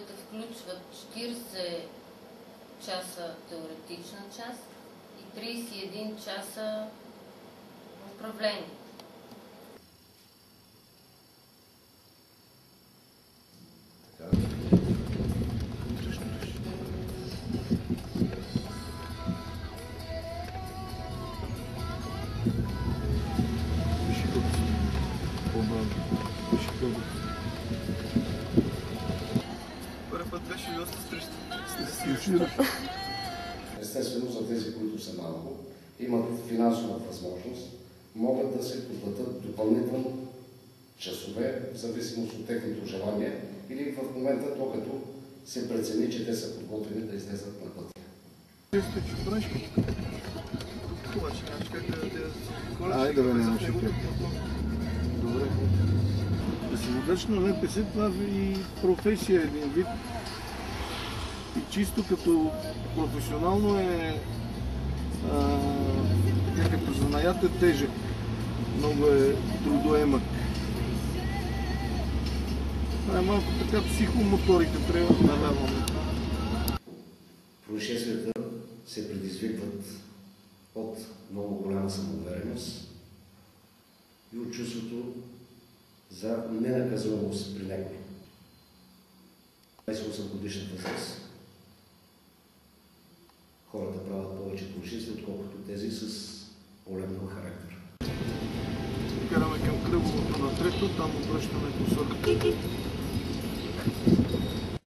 които включват 40 часа теоретична част и 31 часа управление. Първи път беше доста стресиращ. Естествено, за тези, които са малко, имат финансова възможност, могат да се подплатят допълнително часове, в зависимост от техното желание, или в момента, докато се прецени, че те са подготвени да излезат на пътя. Обаче нямаш как да Айде бе, нямаш как. Добре. Да си водач на МПС, това е и професия един вид. И чисто като професионално е, като занаят е тежък. Много е трудоемък. Това е малко така психомоторика, трябва да навяваме. Происшествията се предизвикват от много голяма самоувереност и от чувството за ненаказуемост при някой. 28 годишна възраст хората правят повече происшествия, отколкото тези с по-леко характер. Караме към кръговото на трето, там обръщаме посоката.